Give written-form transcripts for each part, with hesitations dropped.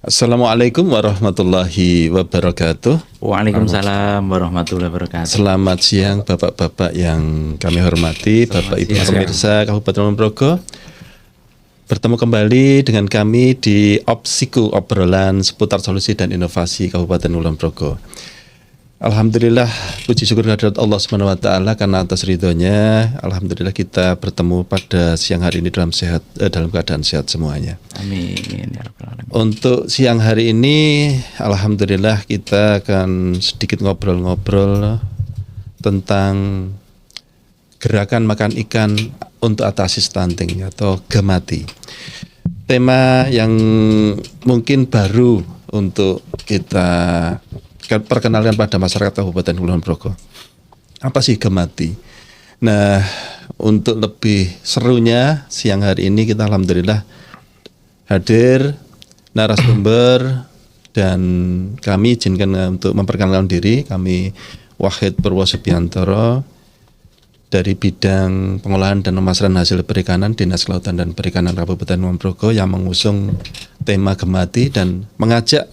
Assalamualaikum warahmatullahi wabarakatuh. Waalaikumsalam warahmatullahi wabarakatuh. Selamat siang Bapak-bapak yang kami hormati, Bapak Ibu pemirsa Kabupaten Kulon Progo. Bertemu kembali dengan kami di Opsiku, obrolan seputar solusi dan inovasi Kabupaten Kulon Progo. Alhamdulillah, puji syukur kehadirat Allah SWT karena atas ridhonya, alhamdulillah kita bertemu pada siang hari ini dalam keadaan sehat semuanya. Amin ya rabbal alamin. Untuk siang hari ini, alhamdulillah kita akan sedikit ngobrol-ngobrol tentang gerakan makan ikan untuk atasi stunting atau gemati. Tema yang mungkin baru untuk kita perkenalkan pada masyarakat Kabupaten Kulon Progo. Apa sih gemati? Nah, untuk lebih serunya siang hari ini kita alhamdulillah hadir narasumber dan kami izinkan untuk memperkenalkan diri. Kami Wahid Purwosubiantoro dari bidang pengolahan dan pemasaran hasil perikanan Dinas Kelautan dan Perikanan Kabupaten Kulon Progo yang mengusung tema gemati dan mengajak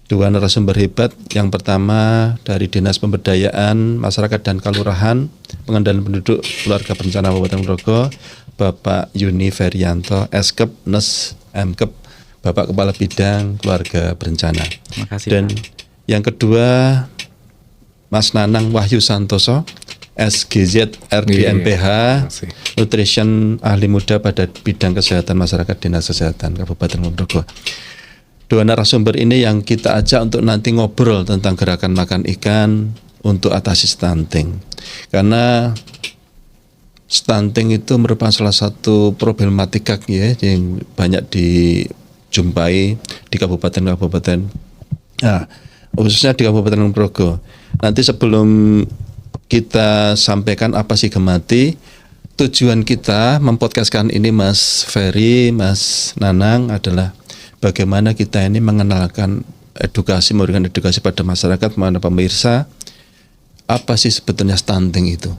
dua narasumber hebat. Yang pertama dari Dinas Pemberdayaan Masyarakat dan Kelurahan Pengendalian Penduduk Keluarga Berencana Kabupaten Progo, Bapak Yuni Ferianto, Eskep, Nes, Mkep, Bapak Kepala Bidang Keluarga Berencana. Terima kasih. Dan yang kedua Mas Nanang Wahyu Santoso, SGZ RDNPH, Nutrition Ahli Muda pada bidang kesehatan masyarakat Dinas Kesehatan Kabupaten Kulon Progo. Dua narasumber ini yang kita ajak untuk nanti ngobrol tentang gerakan makan ikan untuk atasi stunting. Karena stunting itu merupakan salah satu problematika ya, yang banyak dijumpai di kabupaten-kabupaten. Nah, khususnya di Kabupaten Kulon Progo. Nanti sebelum kita sampaikan apa sih gemati, tujuan kita mempodcastkan ini Mas Ferry, Mas Nanang adalah bagaimana kita ini mengenalkan memberikan edukasi pada masyarakat, mana pemirsa, apa sih sebetulnya stunting itu.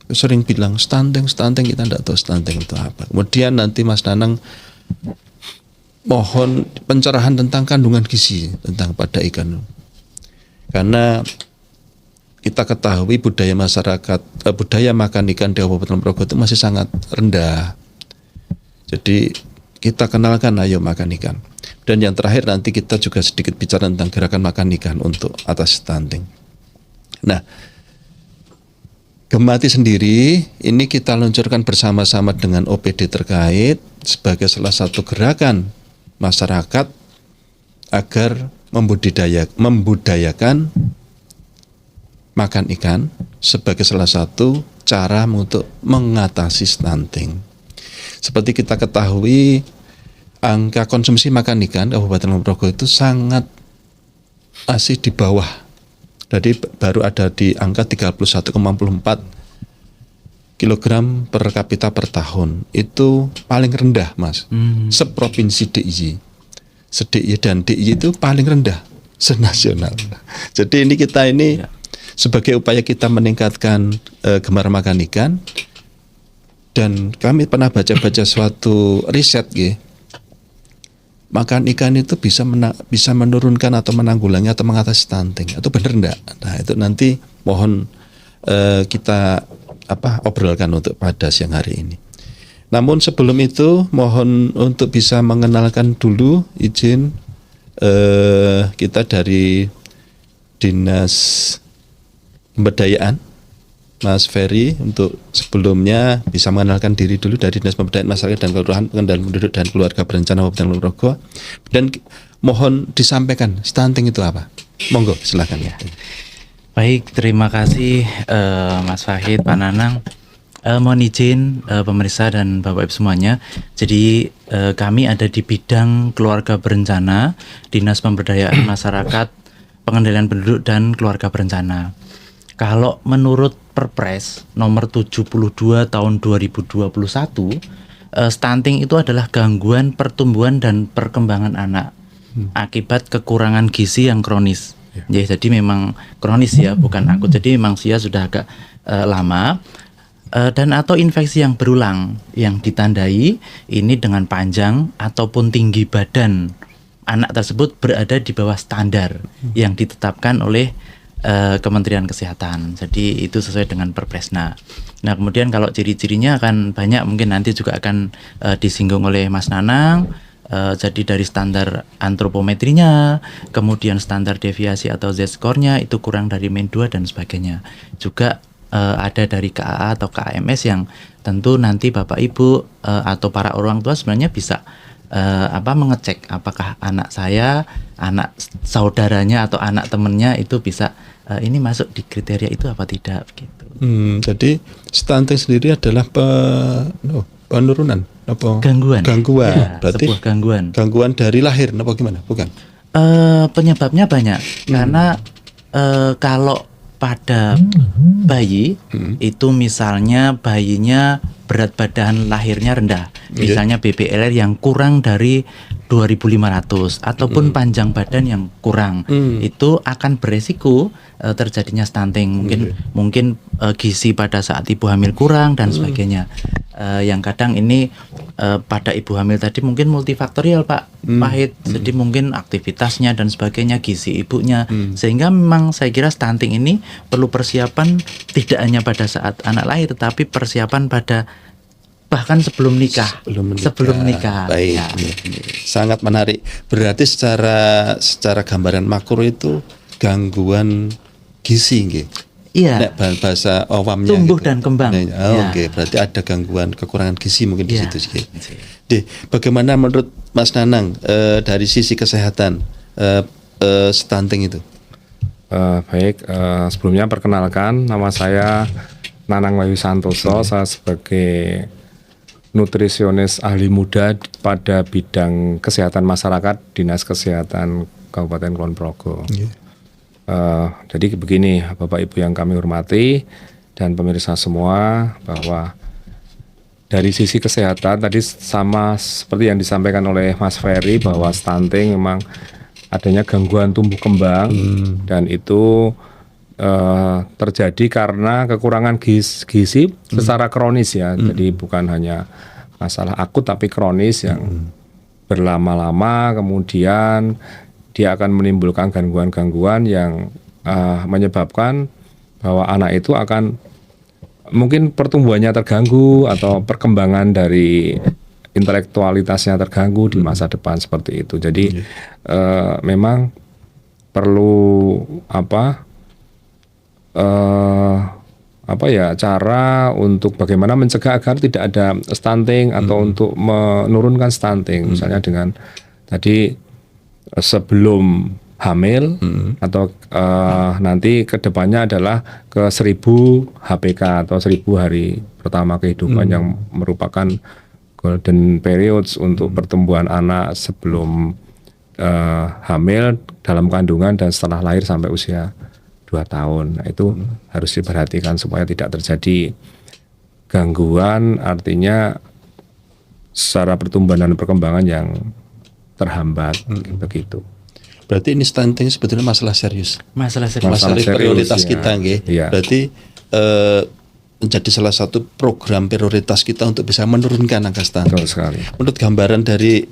Sering bilang stunting, kita tidak tahu stunting itu apa. Kemudian nanti Mas Nanang mohon pencerahan tentang kandungan gizi tentang pada ikan. Karena kita ketahui budaya makan ikan di Kabupaten Progo itu masih sangat rendah. Jadi kita kenalkan ayo makan ikan. Dan yang terakhir nanti kita juga sedikit bicara tentang gerakan makan ikan untuk atasi stunting. Nah, gemati sendiri ini kita luncurkan bersama-sama dengan OPD terkait sebagai salah satu gerakan masyarakat agar membudayakan makan ikan sebagai salah satu cara untuk mengatasi stunting. Seperti kita ketahui, angka konsumsi makan ikan Kabupaten Kulon Progo itu sangat masih di bawah. Jadi baru ada di angka 31,4 kilogram per kapita per tahun. Itu paling rendah, Mas. Seprovinsi DIY. Dan DIY itu paling rendah senasional. Jadi ini kita sebagai upaya kita meningkatkan gemar makan ikan. Dan kami pernah baca-baca suatu riset, makan ikan itu bisa menurunkan atau menanggulangi atau mengatasi stunting. Itu benar enggak? Nah itu nanti mohon kita obrolkan untuk pada siang hari ini. Namun sebelum itu mohon untuk bisa mengenalkan dulu izin kita dari Dinas Pemberdayaan. Mas Ferry untuk sebelumnya bisa mengenalkan diri dulu dari Dinas Pemberdayaan Masyarakat dan Kelurahan Pengendalian Penduduk dan Keluarga Berencana Kabupaten Kulon Progo, dan mohon disampaikan stunting itu apa. Monggo silakan ya. Baik, terima kasih Mas Fahid, Pak Nanang. Mohon izin pemirsa dan Bapak Ibu semuanya. Jadi kami ada di bidang keluarga berencana, Dinas Pemberdayaan Masyarakat, Pengendalian Penduduk dan Keluarga Berencana. Kalau menurut Perpres nomor 72 tahun 2021, stunting itu adalah gangguan pertumbuhan dan perkembangan anak akibat kekurangan gizi yang kronis. Ya, jadi memang kronis ya, bukan akut. Jadi memang sudah agak lama. dan atau infeksi yang berulang yang ditandai ini dengan panjang ataupun tinggi badan anak tersebut berada di bawah standar yang ditetapkan oleh Kementerian Kesehatan. Jadi itu sesuai dengan Perpresna. Nah, kemudian kalau ciri-cirinya akan banyak, mungkin nanti juga akan disinggung oleh Mas Nanang. Jadi dari standar antropometrinya, kemudian standar deviasi atau Z-score-nya itu kurang dari -2 dan sebagainya. Juga ada dari KAA atau KAMS yang tentu nanti Bapak Ibu atau para orang tua sebenarnya bisa mengecek apakah anak saya, anak saudaranya atau anak temennya itu bisa ini masuk di kriteria itu apa tidak gitu. Jadi stunting sendiri adalah penurunan apa? Gangguan. Ya, Berarti sebuah gangguan. Gangguan dari lahir apa gimana? Bukan. Penyebabnya banyak. Karena kalau pada bayi itu misalnya bayinya berat badan lahirnya rendah, misalnya BBLR yang kurang dari 2.500 ataupun panjang badan yang kurang, itu akan beresiko terjadinya stunting. Mungkin gizi pada saat ibu hamil kurang dan sebagainya. Yang kadang ini pada ibu hamil tadi mungkin multifaktorial Pak Pahit, jadi mungkin aktivitasnya dan sebagainya, gizi ibunya, sehingga memang saya kira stunting ini perlu persiapan tidak hanya pada saat anak lahir, tetapi persiapan pada bahkan sebelum nikah. Sebelum nikah. Baik. Ya. Sangat menarik. Berarti secara gambaran makro itu gangguan gizi nggih. Iya. Nek bahasa awamnya tumbuh gitu. dan kembang. Ya. Oke, berarti ada gangguan kekurangan gizi mungkin di Ya. situ sih. Bagaimana menurut Mas Nanang dari sisi kesehatan stunting itu? Baik, sebelumnya perkenalkan, nama saya Nanang Wahyu Santoso. Saya sebagai nutrisionis ahli muda pada bidang kesehatan masyarakat Dinas Kesehatan Kabupaten Kulon Progo. Jadi begini, Bapak Ibu yang kami hormati dan pemirsa semua, bahwa dari sisi kesehatan tadi sama seperti yang disampaikan oleh Mas Ferry, bahwa stunting memang adanya gangguan tumbuh kembang dan itu terjadi karena kekurangan gizi secara kronis ya. Jadi bukan hanya masalah akut tapi kronis yang berlama-lama, kemudian dia akan menimbulkan gangguan-gangguan yang menyebabkan bahwa anak itu akan mungkin pertumbuhannya terganggu atau perkembangan dari intelektualitasnya terganggu di masa depan seperti itu. Jadi memang perlu cara untuk bagaimana mencegah agar tidak ada stunting atau untuk menurunkan stunting, misalnya dengan tadi sebelum hamil atau nanti kedepannya adalah ke 1000 HPK atau 1000 hari pertama kehidupan yang merupakan golden periods untuk pertumbuhan anak sebelum hamil, dalam kandungan, dan setelah lahir sampai usia 2 tahun. Nah, itu harus diperhatikan supaya tidak terjadi gangguan, artinya secara pertumbuhan dan perkembangan yang terhambat begitu. Berarti ini stunting sebetulnya masalah serius. Masalah serius. Masalah prioritas ya. kita nggih. Ya. Berarti menjadi salah satu program prioritas kita untuk bisa menurunkan angka stunting. Betul sekali. Menurut gambaran dari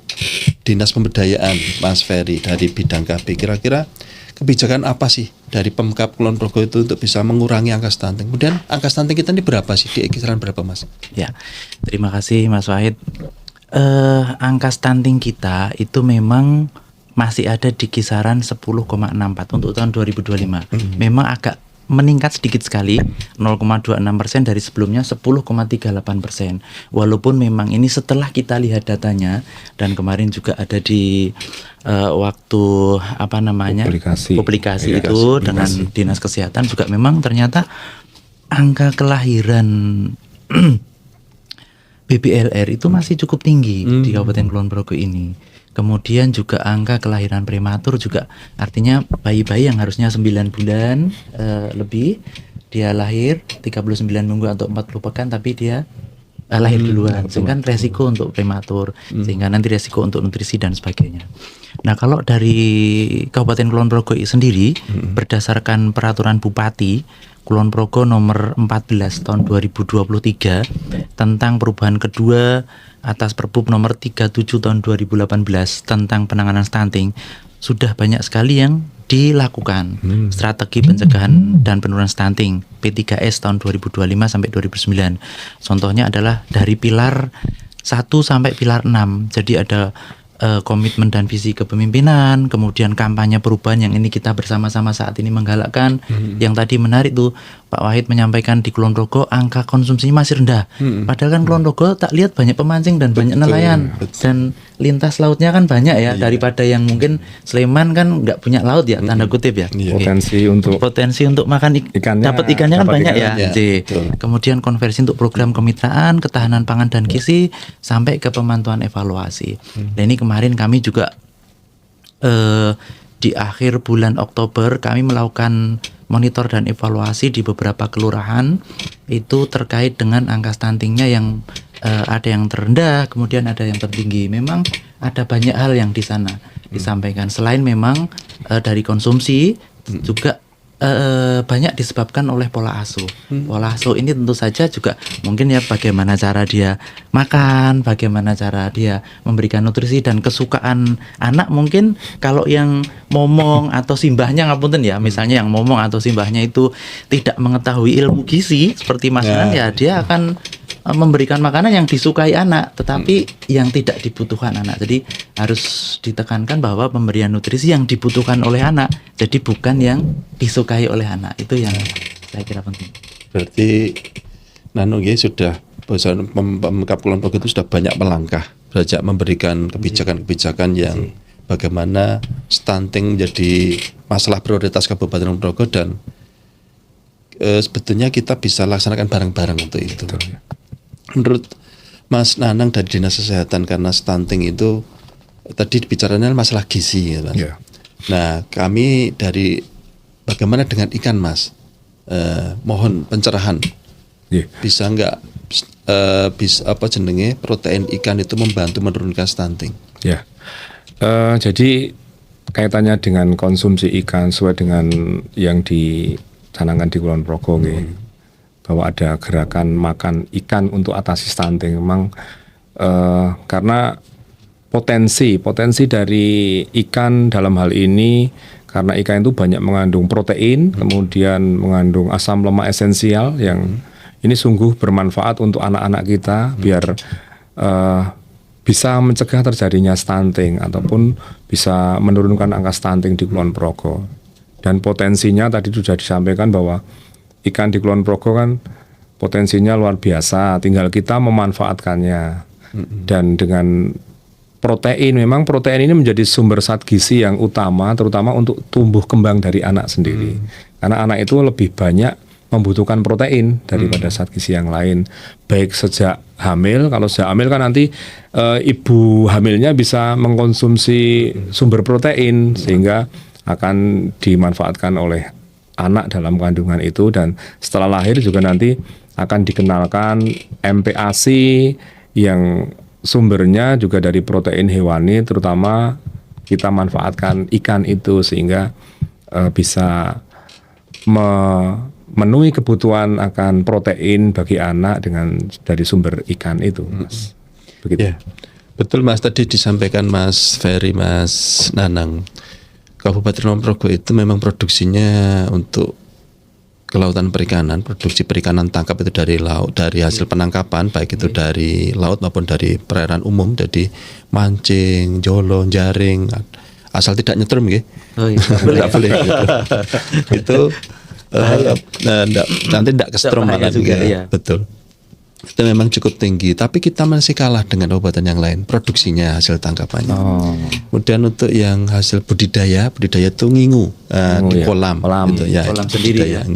Dinas Pemberdayaan Mas Ferry dari bidang KB, kira-kira kebijakan apa sih dari Pemkab Kulon Progo itu untuk bisa mengurangi angka stunting? Kemudian angka stunting kita ini berapa sih? Di kisaran berapa, Mas? Ya, terima kasih Mas Wahid. Angka stunting kita itu memang masih ada di kisaran 10,64 untuk tahun 2025. Memang agak meningkat sedikit sekali, 0,26% dari sebelumnya 10,38%. Walaupun memang ini setelah kita lihat datanya, dan kemarin juga ada di waktu publikasi itu dengan Dinas Kesehatan juga, memang ternyata angka kelahiran BBLR itu masih cukup tinggi di Kabupaten Kulon Progo ini. Kemudian juga angka kelahiran prematur juga, artinya bayi-bayi yang harusnya 9 bulan lebih, dia lahir 39 minggu atau 40 pekan, tapi dia lahir duluan, sehingga resiko untuk prematur, sehingga nanti resiko untuk nutrisi dan sebagainya. Nah, kalau dari Kabupaten Kulon Progo sendiri, berdasarkan peraturan Bupati Kulon Progo nomor 14 tahun 2023 tentang perubahan kedua atas Perbup nomor 37 tahun 2018 tentang penanganan stunting, sudah banyak sekali yang dilakukan strategi pencegahan dan penurunan stunting P3S tahun 2025 sampai 2009. Contohnya adalah dari pilar 1 sampai pilar 6. Jadi ada komitmen dan visi kepemimpinan, kemudian kampanye perubahan yang ini kita bersama-sama saat ini menggalakkan. Yang tadi menarik tuh Pak Wahid menyampaikan di Kulon Progo angka konsumsinya masih rendah. Padahal kan Kulon Progo tak lihat banyak pemancing dan banyak nelayan dan lintas lautnya kan banyak ya, daripada yang mungkin Sleman kan nggak punya laut ya, tanda kutip ya. Potensi untuk makan dapat ikannya kan banyak ya. Kemudian konversi untuk program kemitraan, ketahanan pangan dan gizi sampai ke pemantauan evaluasi. Dan ini kemarin kami juga di akhir bulan Oktober kami melakukan monitor dan evaluasi di beberapa kelurahan itu terkait dengan angka stuntingnya yang ada yang terendah, kemudian ada yang tertinggi. Memang ada banyak hal yang di sana disampaikan. Selain memang dari konsumsi juga banyak disebabkan oleh pola asuh. Pola asuh ini tentu saja juga mungkin ya bagaimana cara dia makan, bagaimana cara dia memberikan nutrisi dan kesukaan anak. Mungkin kalau yang momong atau simbahnya ngapunten ya, misalnya yang momong atau simbahnya itu tidak mengetahui ilmu gizi seperti Mas Nan ya, dia akan memberikan makanan yang disukai anak tetapi yang tidak dibutuhkan anak. Jadi harus ditekankan bahwa pemberian nutrisi yang dibutuhkan oleh anak, jadi bukan yang disukai oleh anak. Itu yang saya kira penting. Berarti Nano sudah Pemkab Kulon Progo itu sudah banyak melangkah, belajar memberikan kebijakan-kebijakan yang bagaimana stunting menjadi masalah prioritas Kabupaten Kulon Progo, dan sebetulnya kita bisa laksanakan bareng-bareng untuk itu. Menurut Mas Nanang dari Dinas Kesehatan, karena stunting itu tadi bicaranya masalah gizi ya, Mas. Nah, kami dari bagaimana dengan ikan, Mas? Mohon pencerahan. Bisa nggak bisa protein ikan itu membantu menurunkan stunting? Jadi kaitannya dengan konsumsi ikan sesuai dengan yang dicanangkan di Kulon Progo, bahwa ada gerakan makan ikan untuk atasi stunting. Memang karena potensi dari ikan dalam hal ini, karena ikan itu banyak mengandung protein, kemudian mengandung asam lemak esensial yang ini sungguh bermanfaat untuk anak-anak kita biar bisa mencegah terjadinya stunting ataupun bisa menurunkan angka stunting di Kulon Progo. Dan potensinya tadi sudah disampaikan bahwa ikan di Kulon Progo kan potensinya luar biasa, tinggal kita memanfaatkannya. Dan dengan protein, memang protein ini menjadi sumber zat gizi yang utama, terutama untuk tumbuh kembang dari anak sendiri. Karena anak itu lebih banyak membutuhkan protein daripada zat gizi yang lain. Baik sejak hamil, kalau sejak hamil kan nanti ibu hamilnya bisa mengkonsumsi sumber protein sehingga akan dimanfaatkan oleh anak dalam kandungan itu, dan setelah lahir juga nanti akan dikenalkan MPASI yang sumbernya juga dari protein hewani, terutama kita manfaatkan ikan itu sehingga bisa memenuhi kebutuhan akan protein bagi anak dengan dari sumber ikan itu, Mas. Begitu. Betul, Mas. Tadi disampaikan Mas Ferry, Mas Nanang, Kabupaten Kulon Progo itu memang produksinya untuk kelautan perikanan, produksi perikanan tangkap itu dari laut, dari hasil penangkapan, baik itu dari laut maupun dari perairan umum, jadi mancing, jolo, jaring, asal tidak nyetrum gitu. Tidak boleh gitu. Itu nanti tidak kesetrum malah juga. Betul. Itu memang cukup tinggi, tapi kita masih kalah dengan kabupaten yang lain produksinya, hasil tangkapannya. Kemudian untuk yang hasil budidaya itu ngingu di kolam gitu ya, kolam sendiri ya.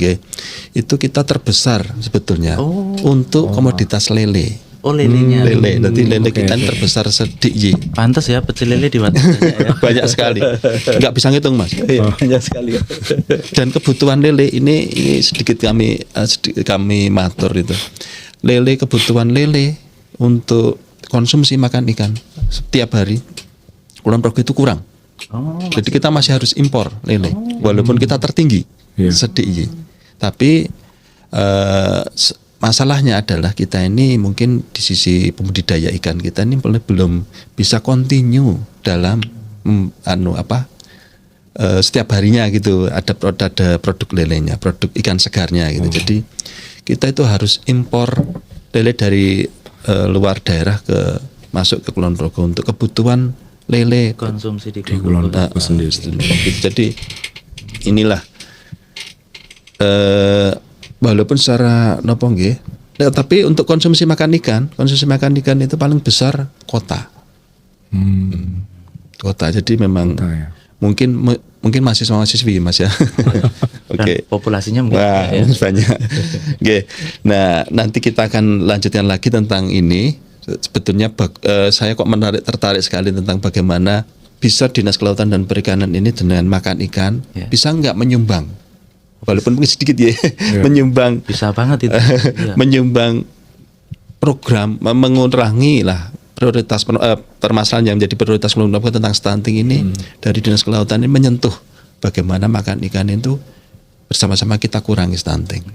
Itu kita terbesar sebetulnya untuk komoditas lele. Lelenya. Lele, nanti lele kita terbesar sedik. Pantas ya pecel lele di Banten ya. Banyak sekali, nggak bisa ngitung, Mas. Banyak sekali. Dan kebutuhan lele ini sedikit kami matur itu. Lele, kebutuhan lele untuk konsumsi makan ikan setiap hari Kulon Progo itu kurang. Jadi kita masih harus impor lele, walaupun kita tertinggi sedikit. Tapi masalahnya adalah kita ini mungkin di sisi pembudidaya ikan kita ini belum bisa continue dalam setiap harinya gitu ada produk lelenya, produk ikan segarnya gitu. Jadi kita itu harus impor lele dari luar daerah masuk ke Kulon Progo untuk kebutuhan lele konsumsi di Kulon Progo sendiri. Jadi inilah walaupun secara nopo nggih, tapi untuk konsumsi makan ikan itu paling besar kota. Kota. Jadi memang ya. mungkin mahasiswa-mahasiswi Mas ya. Oke. Populasinya mungkin Wah, banyak. Oke. Nah, nanti kita akan lanjutkan lagi tentang ini. Sebetulnya saya kok tertarik sekali tentang bagaimana bisa Dinas Kelautan dan Perikanan ini dengan makan ikan bisa nggak menyumbang, walaupun mungkin sedikit menyumbang. Bisa banget itu. Menyumbang program mengurangi lah prioritas permasalahan yang menjadi prioritas Kulon Progo tentang stunting ini dari Dinas Kelautan ini menyentuh bagaimana makan ikan itu bersama-sama kita kurangi stunting.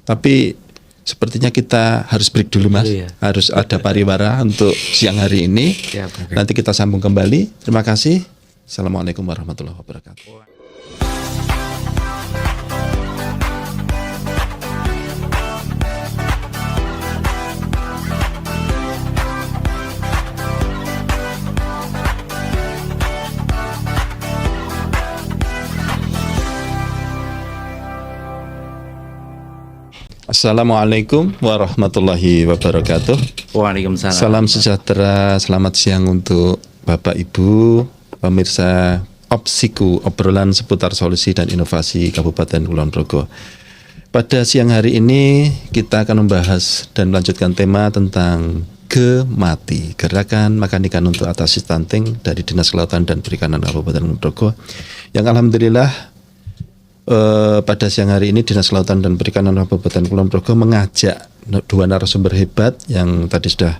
Tapi sepertinya kita harus break dulu Mas. Harus ada pariwara untuk siang hari ini. Nanti kita sambung kembali. Terima kasih. Assalamualaikum warahmatullahi wabarakatuh. Assalamualaikum warahmatullahi wabarakatuh. Waalaikumsalam. Salam sejahtera, selamat siang untuk Bapak Ibu, pemirsa Opsiku, obrolan seputar solusi dan inovasi Kabupaten Kulon Progo. Pada siang hari ini kita akan membahas dan melanjutkan tema tentang GEMATI, Gerakan Makan Ikan untuk Atasi Stunting dari Dinas Kelautan dan Perikanan Kabupaten Kulon Progo, yang alhamdulillah pada siang hari ini Dinas Kelautan dan Perikanan Kabupaten Kulon Progo mengajak dua narasumber hebat yang tadi sudah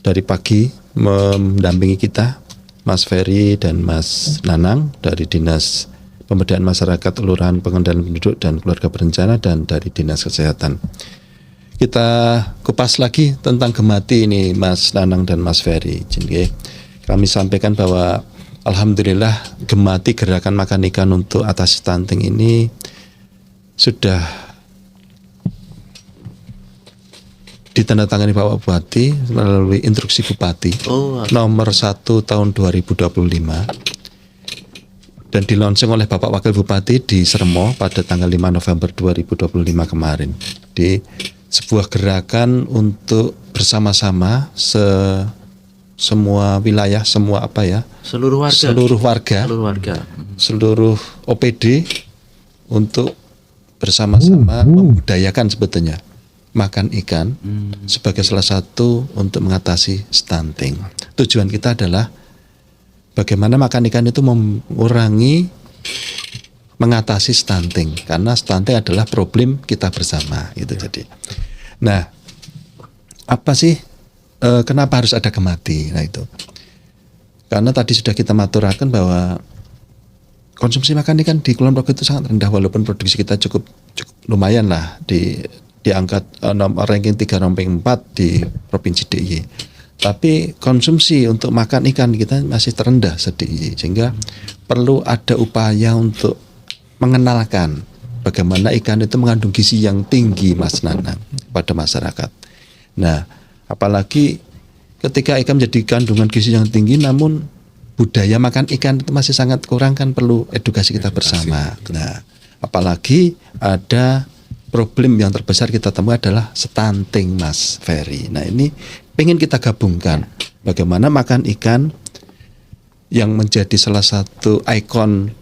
dari pagi mendampingi kita, Mas Ferry dan Mas Nanang dari Dinas Pemberdayaan Masyarakat, Kelurahan Pengendalian Penduduk dan Keluarga Berencana, dan dari Dinas Kesehatan. Kita kupas lagi tentang GEMATI ini Mas Nanang dan Mas Ferry. Jadi kami sampaikan bahwa alhamdulillah GEMATI, Gerakan Makan Ikan untuk Atasi Stunting ini sudah ditandatangani Bapak Bupati melalui instruksi Bupati nomor 1 tahun 2025 dan dilaunching oleh Bapak Wakil Bupati di Sremo pada tanggal 5 November 2025 kemarin. Di sebuah gerakan untuk bersama-sama semua wilayah, seluruh warga, seluruh OPD untuk bersama-sama membudayakan sebetulnya makan ikan sebagai salah satu untuk mengatasi stunting. Tujuan kita adalah bagaimana makan ikan itu mengatasi stunting, karena stunting adalah problem kita bersama gitu. Jadi, nah, apa sih kenapa harus ada GEMATI? Nah itu karena tadi sudah kita maturakan bahwa konsumsi makan ikan di Kulon Progo itu sangat rendah, walaupun produksi kita cukup lumayan lah di angka ranking 3 ranking 4 di Provinsi DIY. Tapi konsumsi untuk makan ikan kita masih terendah sedikit, sehingga perlu ada upaya untuk mengenalkan bagaimana ikan itu mengandung gizi yang tinggi, Mas Nanang, pada masyarakat. Nah, apalagi ketika ikan menjadi kandungan gizi yang tinggi, namun budaya makan ikan itu masih sangat kurang, kan perlu edukasi kita bersama. Nah, apalagi ada problem yang terbesar kita temui adalah stunting, Mas Ferry. Nah, ini pengen kita gabungkan bagaimana makan ikan yang menjadi salah satu ikon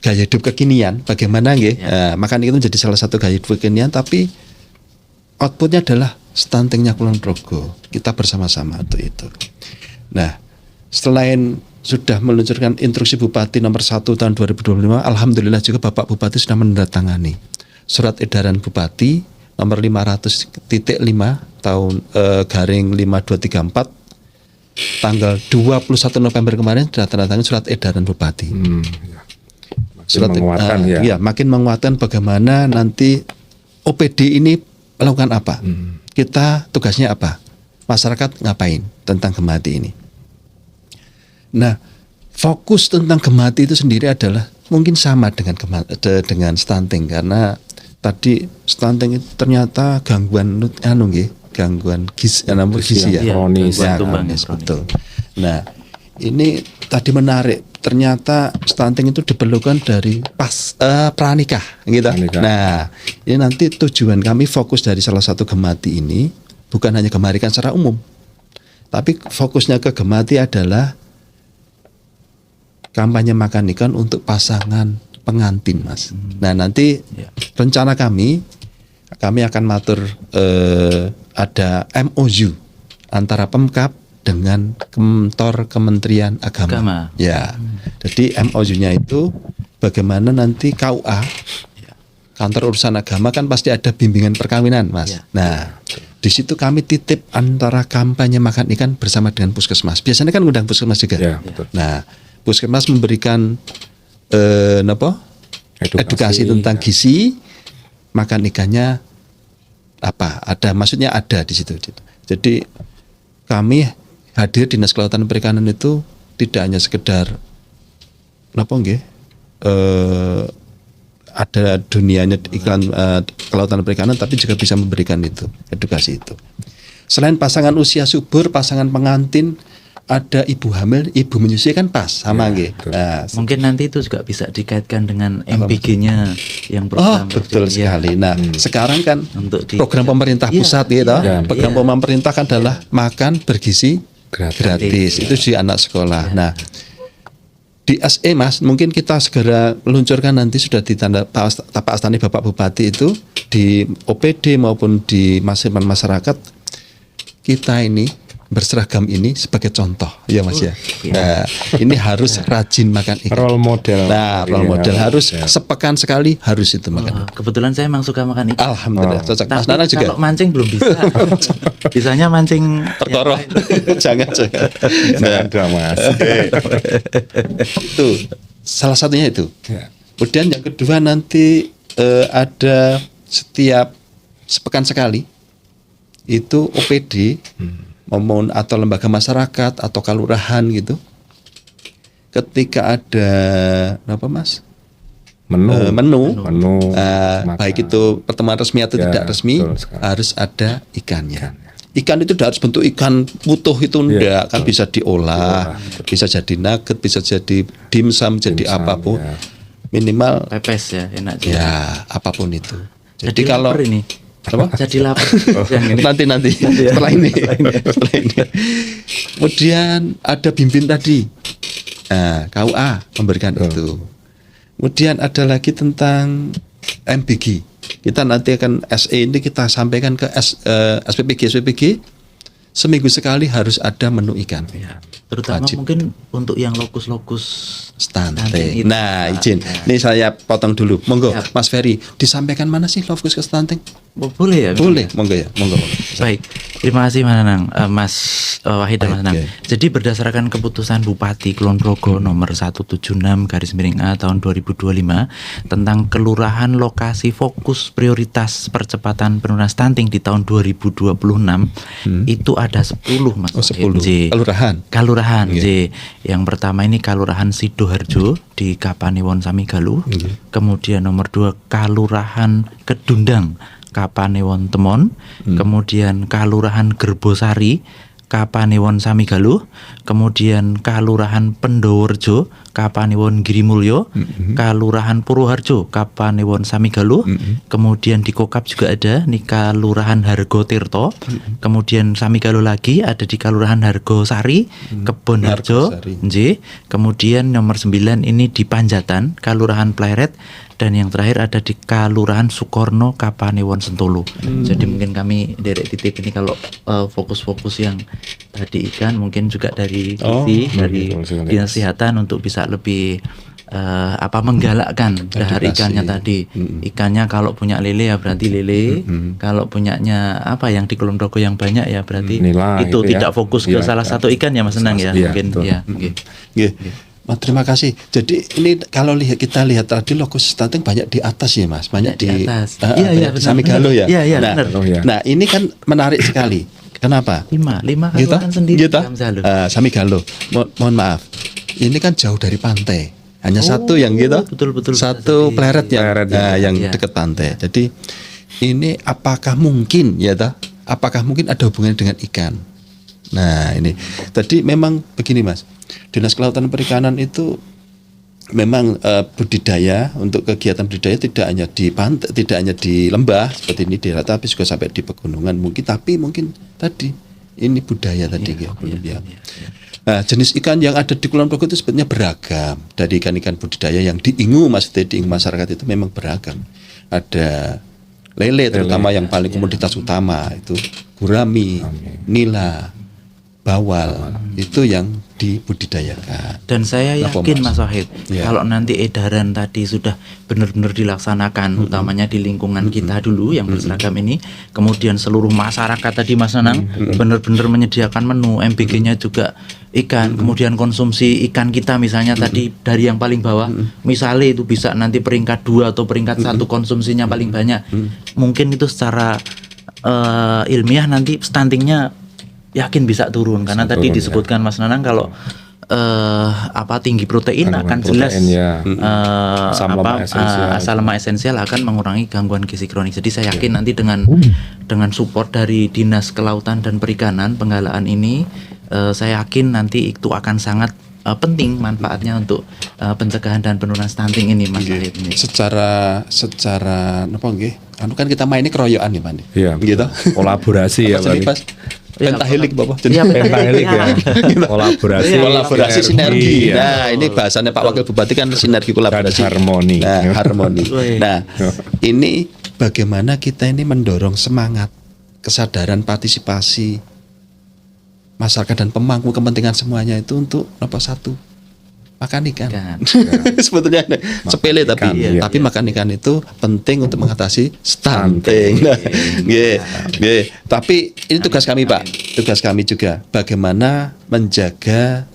gaya hidup kekinian, bagaimana makan ikan menjadi salah satu gaya hidup kekinian, tapi outputnya adalah stuntingnya Kulon Progo. Kita bersama-sama untuk itu. Nah, selain sudah meluncurkan instruksi Bupati nomor 1 tahun 2025, alhamdulillah juga Bapak Bupati sudah menandatangani surat edaran Bupati nomor 500.5 tahun garing 5234 tanggal 21 November kemarin sudah tanda tangan surat edaran Bupati. Makin menguatkan ya. Makin menguatkan bagaimana nanti OPD ini melakukan apa. Kita tugasnya apa? Masyarakat ngapain tentang Gemati ini. Nah, fokus tentang Gemati itu sendiri adalah mungkin sama dengan stunting, karena tadi stunting itu ternyata gangguan gangguan gizi ya, kronis. Betul. Nah, ini tadi menarik. Ternyata stunting itu diperlukan dari pranikah, gitu. Nah, ini nanti tujuan kami fokus dari salah satu Gemati ini bukan hanya gemarikan secara umum, tapi fokusnya ke Gemati adalah kampanye makan ikan untuk pasangan pengantin, Mas. Nah, nanti rencana kami akan matur ada MOU antara Pemkab dengan kantor Kementerian Agama. Ya. Jadi MOU-nya itu bagaimana nanti KUA, kantor urusan agama kan pasti ada bimbingan perkawinan, Mas. Nah, di situ kami titip antara kampanye makan ikan bersama dengan Puskesmas. Biasanya kan ngundang Puskesmas juga. Ya, betul. Nah, Puskesmas memberikan edukasi tentang gizi, makan ikannya apa? Ada, maksudnya ada di situ. Jadi kami hadir Dinas Kelautan dan Perikanan itu tidak hanya sekedar ada dunianya iklan kelautan dan perikanan, tapi juga bisa memberikan itu edukasi itu. Selain pasangan usia subur, pasangan pengantin, ada ibu hamil, ibu menyusui kan pas sama nggih. Nah, mungkin nanti itu juga bisa dikaitkan dengan MPG-nya yang program. Betul sekali. Nah, sekarang kan untuk program pemerintah pusat gitu. Program pemerintah kan adalah makan bergizi gratis. Itu di anak sekolah. Nah, di SE, Mas, mungkin kita segera meluncurkan nanti sudah ditanda Pak Astani Bapak Bupati itu di OPD maupun di masyarakat kita ini berseragam ini sebagai contoh, ya Mas ya. Nah, ini harus rajin makan ikan. Role model. Nah, role model harus sepekan sekali harus itu makan. Kebetulan saya memang suka makan ikan. Alhamdulillah, cocok. Mas Nana juga. Kalau mancing belum bisa. Bisanya mancing tertoro. Jangan. Jangan Mas. Itu salah satunya itu. Kemudian yang kedua nanti ada setiap sepekan sekali itu OPD maupun atau lembaga masyarakat atau kalurahan gitu. Ketika ada apa, Mas? Menu. Baik itu pertemuan resmi atau tidak resmi, harus ada ikannya. Ikan itu tidak harus bentuk ikan utuh itu enggak, kan bisa diolah, bisa jadi nugget, bisa jadi dimsum, jadi apapun. Minimal pepes ya, enak juga. Ya, apapun itu. Jadi kalau ini apa? Jadi lapar. Nanti setelah ini. Kemudian ada bimbing tadi. Nah, KUA memberikan itu. Kemudian ada lagi tentang MBG. Kita nanti akan SE ini kita sampaikan ke SPPG. Seminggu sekali harus ada menu ikan. Ya, terutama mungkin untuk yang lokus-lokus stunting. Nah, izin. Ini saya potong dulu. Monggo, Mas Ferry, disampaikan mana sih lokus ke stunting? Boleh ya? Boleh, monggo ya, monggo. Baik, terima kasih Mas Nanang, Mas Wahid dan Mas Nanang. Jadi berdasarkan keputusan Bupati Kulon Progo nomor 176/A tahun 2025 tentang kelurahan lokasi fokus prioritas percepatan penurunan stunting di tahun 2026 itu ada 10 Mas. 10 Kalurahan J. Yang pertama ini Kalurahan Sidoharjo di Kapanewon Samigaluh. Kemudian nomor 2 Kalurahan Kedundang Kapanewon Temon. Kemudian Kalurahan Gerbosari Kapanewon Samigaluh. Kemudian Kalurahan Pendoworjo Kapanewon Girimulyo. Kalurahan Purwoharjo Kapanewon Samigaluh. Kemudian di Kokap juga ada nih Kalurahan Hargotirto. Kemudian Samigaluh lagi ada di Kalurahan Hargosari, Kebonharjo. Kemudian nomor 9 ini di Panjatan Kalurahan Pleret. Dan yang terakhir ada di Kalurahan Sukorno Kapanewon Sentolo. Jadi mungkin kami derek titip ini kalau fokus-fokus yang tadi ikan mungkin juga dari dari Dinas Kesehatan untuk bisa lebih menggalakkan dahar Edukasi. ikannya tadi. Ikannya kalau punya lele ya berarti lele, kalau punyanya yang di Kulon Progo yang banyak ya berarti Nila, itu gitu ya. tidak fokus ke Iya, salah satu ikan ya Mas Senang ya Iya, mungkin betul. ya. Oke. Nggih. Mas, terima kasih. Jadi ini kalau kita lihat tadi lokus stunting banyak di atas ya Mas, banyak Di atas. Iya, Iya, di benar, Samigalo benar. ya. Iya, nah, benar. Oh, ya. nah, ini kan menarik sekali. Kenapa? Lima Gitu? kawasan sendiri Gitu? Samigalo. Samigalo. Mohon maaf. Ini kan jauh dari pantai. Hanya satu yang gitu. betul. Satu pleret yang Pleret, yang ya. dekat pantai. Jadi ini apakah mungkin ya toh? Apakah mungkin ada hubungannya dengan ikan? Nah, ini. Tadi memang begini Mas. Dinas Kelautan dan Perikanan itu memang budidaya untuk kegiatan budidaya tidak hanya di pantai, tidak hanya di lembah seperti ini di rata, tapi juga sampai di pegunungan mungkin. Tapi mungkin tadi ini budaya tadi ya. Nah, jenis ikan yang ada di Kulon Progo itu sebetulnya beragam. Dari ikan-ikan budidaya yang diingu masyarakat itu memang beragam. Ada lele terutama yang paling komoditas utama itu gurami, nila, bawal itu yang dibudidayakan. Dan saya Kenapa, yakin Mas? Mas Wahid, Ya. kalau nanti edaran tadi sudah benar-benar dilaksanakan, utamanya di lingkungan kita dulu yang berseragam ini, kemudian seluruh masyarakat tadi Mas Nanang benar-benar menyediakan menu, MBG-nya juga ikan, kemudian konsumsi ikan kita misalnya tadi dari yang paling bawah, misalnya itu bisa nanti peringkat 2 atau peringkat 1 konsumsinya paling banyak, mungkin itu secara ilmiah nanti stuntingnya yakin bisa turun karena tadi turun, disebutkan Mas Nanang kalau tinggi protein Kandungan akan jelas protein, ya. Asam lemak esensial. asam lemak esensial akan mengurangi gangguan gizi kronik. Jadi saya yakin nanti dengan support dari Dinas Kelautan dan Perikanan penggalaan ini saya yakin nanti itu akan sangat penting manfaatnya untuk pencegahan dan penurunan stunting ini Mas Wahid. Secara apa nggih? Anu kan kita mainnya keroyokan nih Pak. Iya, Gitu. kolaborasi ya Apa jenis, berarti. Mas? Pentahelik Bapak. Iya, Pentahelik ya. Kolaborasi, Kolaborasi sinergi. ya. Nah, ini bahasannya Pak Wakil Bupati kan sinergi kolaborasi. Dan harmoni. Nah, harmoni. Wih. Nah, ini bagaimana kita ini mendorong semangat, kesadaran partisipasi masyarakat dan pemangku kepentingan semuanya itu untuk nomor satu makan ikan. Sebetulnya sepele ikan, tapi makan ikan itu penting untuk mengatasi stunting. Nah, nggih. Tapi ini tugas kami Pak, tugas kami juga bagaimana menjaga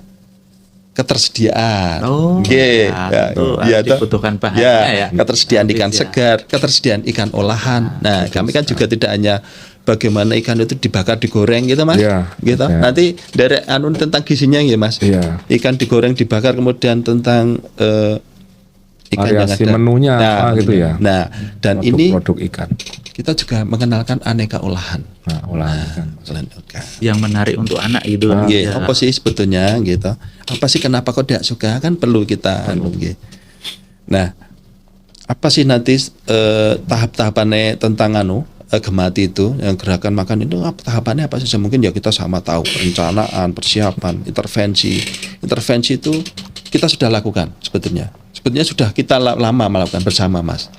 ketersediaan. Nggih. itu dibutuhkan bahannya ya. Ketersediaan ikan Habis ya. segar, ketersediaan ikan olahan. Nah, kami kan juga tidak hanya bagaimana ikan itu dibakar digoreng gitu Mas. Iya, Gitu. iya. Nanti dari tentang gizinya ya Mas. Iya. Ikan digoreng dibakar kemudian tentang ikan yang Variasi ada. menunya apa gitu ya. Nah, dan ini Produk ikan. kita juga mengenalkan aneka olahan. Nah, olahan ikan. Olahan ikan. Yang menarik untuk anak gitu. Nggih, Ya. apa sih sebetulnya gitu? Apa sih kenapa kok tidak suka? Kan perlu kita nggih. Nah, apa sih nanti tahap-tahapannya tentang gemati itu yang gerakan makan itu tahapannya apa saja? Mungkin ya kita sama tahu perencanaan, persiapan, intervensi itu kita sudah lakukan sebetulnya sudah kita lama melakukan bersama Mas.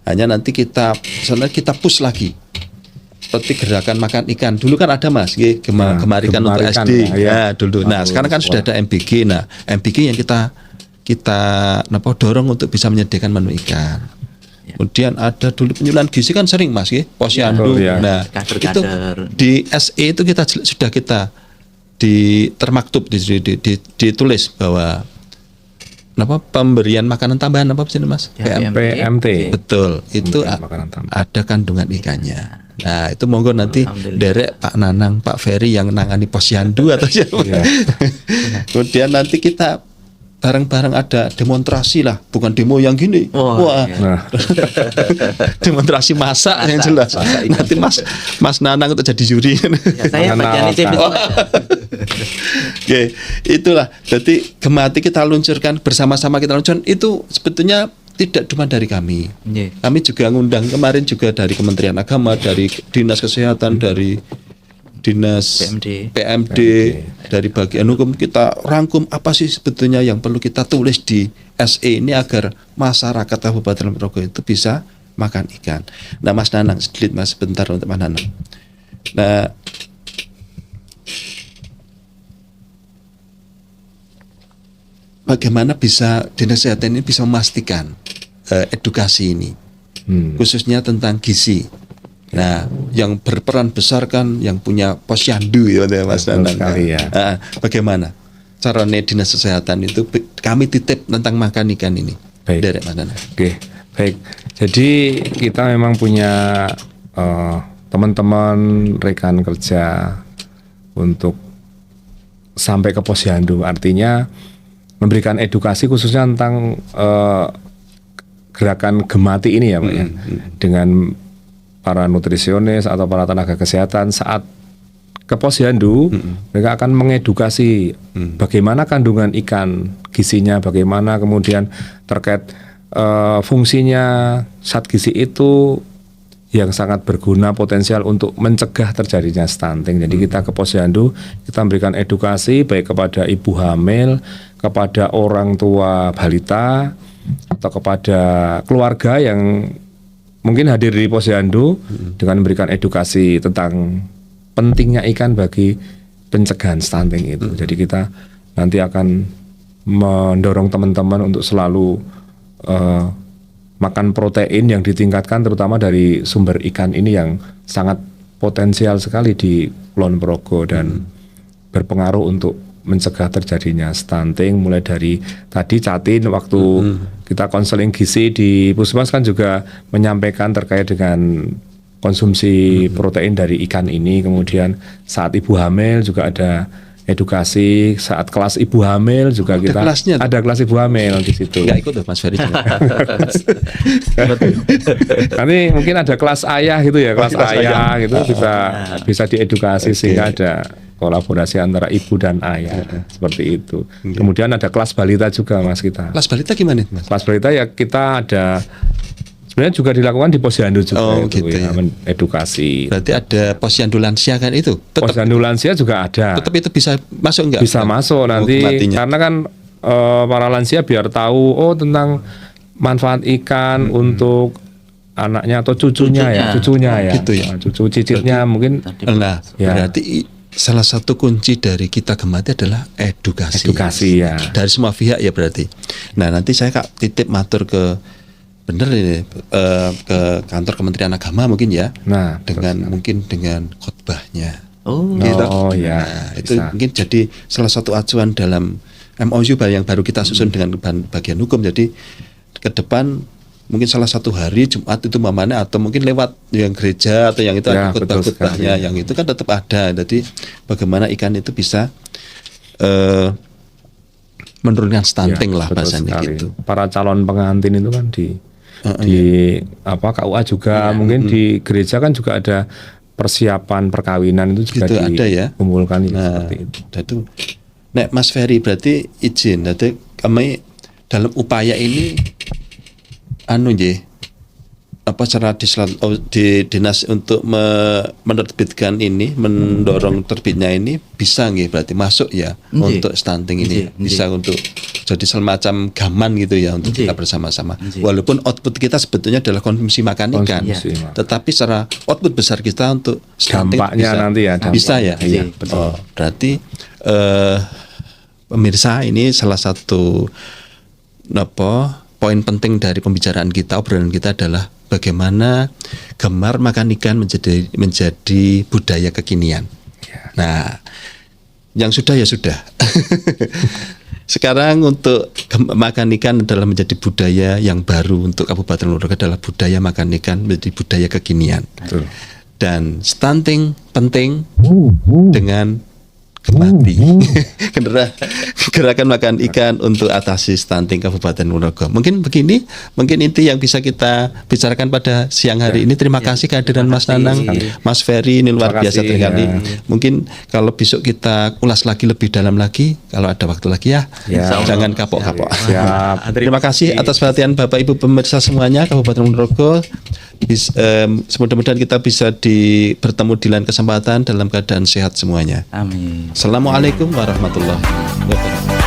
Hanya nanti sebenarnya kita push lagi seperti gerakan makan ikan dulu kan ada Mas, gemarikan untuk Gemarikan, SD ya. dulu. Nah sekarang kan sudah ada MBG. Nah MBG yang kita dorong untuk bisa menyediakan menu ikan. Kemudian ada dulu penyuluhan gizi kan sering Mas, posyandu. Ya. Nah itu di SE itu sudah kita termaktub ditulis bahwa pemberian makanan tambahan apa sih Mas? Ya, PMT. Betul, itu Makanan tambahan. ada kandungan ikannya. Nah, itu monggo nanti derek Pak Nanang, Pak Ferry yang nangani posyandu atau siapa. Iya. Kemudian nanti kita bareng-bareng ada demonstrasi lah, bukan demo yang gini. Wah, Nah, demonstrasi masak yang jelas. Nanti Mas Nanang itu jadi juri. Ya, saya bagian itu. Oke, itulah. Jadi gemati kita luncurkan bersama-sama itu sebetulnya tidak cuma dari kami. Kami juga ngundang kemarin juga dari Kementerian Agama, dari Dinas Kesehatan, dari Dinas PMD, dari bagian hukum kita rangkum apa sih sebetulnya yang perlu kita tulis di SE ini agar masyarakat Kabupaten Progo itu bisa makan ikan. Nah Mas Nanang, sedikit Mas sebentar untuk Mas Nanang. Nah bagaimana bisa dinas kesehatan ini bisa memastikan edukasi ini, khususnya tentang gizi. Nah, yang berperan besar kan yang punya posyandu ya Mas Danang. Sekali ya. Bagaimana caranya dinas kesehatan itu kami titip tentang makan ikan ini. Baik. Dari Mas Danang. Oke, baik. Jadi kita memang punya teman-teman rekan kerja untuk sampai ke posyandu, artinya memberikan edukasi khususnya tentang gerakan Gemati ini ya Pak ya, dengan para nutrisionis atau para tenaga kesehatan saat ke posyandu, mereka akan mengedukasi bagaimana kandungan ikan, gizinya bagaimana, kemudian terkait fungsinya zat gizi itu yang sangat berguna potensial untuk mencegah terjadinya stunting. Jadi kita ke posyandu, kita memberikan edukasi baik kepada ibu hamil, kepada orang tua balita, atau kepada keluarga yang mungkin hadir di posyandu dengan memberikan edukasi tentang pentingnya ikan bagi pencegahan stunting itu. Jadi kita nanti akan mendorong teman-teman untuk selalu makan protein yang ditingkatkan terutama dari sumber ikan ini yang sangat potensial sekali di Kulon Progo dan berpengaruh untuk mencegah terjadinya stunting, mulai dari tadi Catin waktu kita konseling gizi di Puskesmas kan juga menyampaikan terkait dengan konsumsi protein dari ikan ini, kemudian saat ibu hamil juga ada edukasi, saat kelas ibu hamil juga Ada kita kelasnya tuh? ada kelas ibu hamil di situ. Enggak ikut tuh Mas Ferry. Nanti mungkin ada kelas ayah gitu ya, kelas ayah gitu bisa diedukasi sehingga ada kolaborasi antara ibu dan ayah seperti itu. Kemudian ada kelas balita juga Mas kita. Kelas balita gimana Mas? Kelas balita ya kita ada sebenarnya juga dilakukan di posyandu juga itu, gitu ya. edukasi. Berarti ada posyandu lansia kan itu? Posyandu lansia juga ada. Tetap itu bisa masuk enggak? Bisa masuk nanti karena kan para lansia biar tahu tentang manfaat ikan untuk anaknya atau cucunya ya. Gitu ya. Nah, cucu cicitnya mungkin. Nah, berarti salah satu kunci dari kita Gemati adalah edukasi. Edukasi ya. Dari semua pihak ya berarti. Nah, nanti saya titip matur ke ke kantor Kementerian Agama mungkin ya. Nah, mungkin dengan khotbahnya. Gitu. Ya. Nah, itu mungkin jadi salah satu acuan dalam MOU yang baru kita susun dengan bagian hukum. Jadi ke depan mungkin salah satu hari Jumat itu mamanya atau mungkin lewat yang gereja atau yang itu ada khotbah-khotbahnya yang itu kan tetap ada. Jadi bagaimana ikan itu bisa menurunkan stunting lah bahasanya gitu. Para calon pengantin itu kan di KUA juga mungkin di gereja kan juga ada persiapan perkawinan itu juga gitu, ada ya. Dikumpulkan Nah, seperti itu. Itu. Nek Mas Ferry berarti izin, nanti kami dalam upaya ini secara di dinas untuk menerbitkan ini, mendorong terbitnya ini bisa nggih berarti masuk ya untuk stunting ini bisa untuk jadi semacam gaman gitu ya untuk kita bersama-sama. Walaupun output kita sebetulnya adalah konsumsi makan ikan, tetapi secara output besar kita untuk stunting dampaknya bisa, nanti ya bisa ya. Iya, betul. Berarti pemirsa ini salah satu poin penting dari pembicaraan kita, obrolan kita adalah bagaimana gemar makan ikan menjadi budaya kekinian. Nah, yang sudah ya sudah. Sekarang untuk makan ikan adalah menjadi budaya yang baru untuk Kabupaten Ponorogo, adalah budaya makan ikan menjadi budaya kekinian. Betul. Dan stunting penting dengan Gemati. Gerakan makan ikan untuk atasi stunting Kabupaten Ponorogo. Mungkin begini, mungkin inti yang bisa kita bicarakan pada siang hari ini. Terima kasih kehadiran Mas Nanang, Mas Ferry, ini luar biasa sekali. Mungkin kalau besok kita ulas lagi lebih dalam lagi, kalau ada waktu lagi ya. Jangan kapok-kapok. Terima kasih atas perhatian Bapak Ibu pemirsa semuanya Kabupaten Ponorogo. Mudah-mudahan kita bisa bertemu di lain kesempatan dalam keadaan sehat semuanya. Amin. Assalamualaikum warahmatullahi wabarakatuh.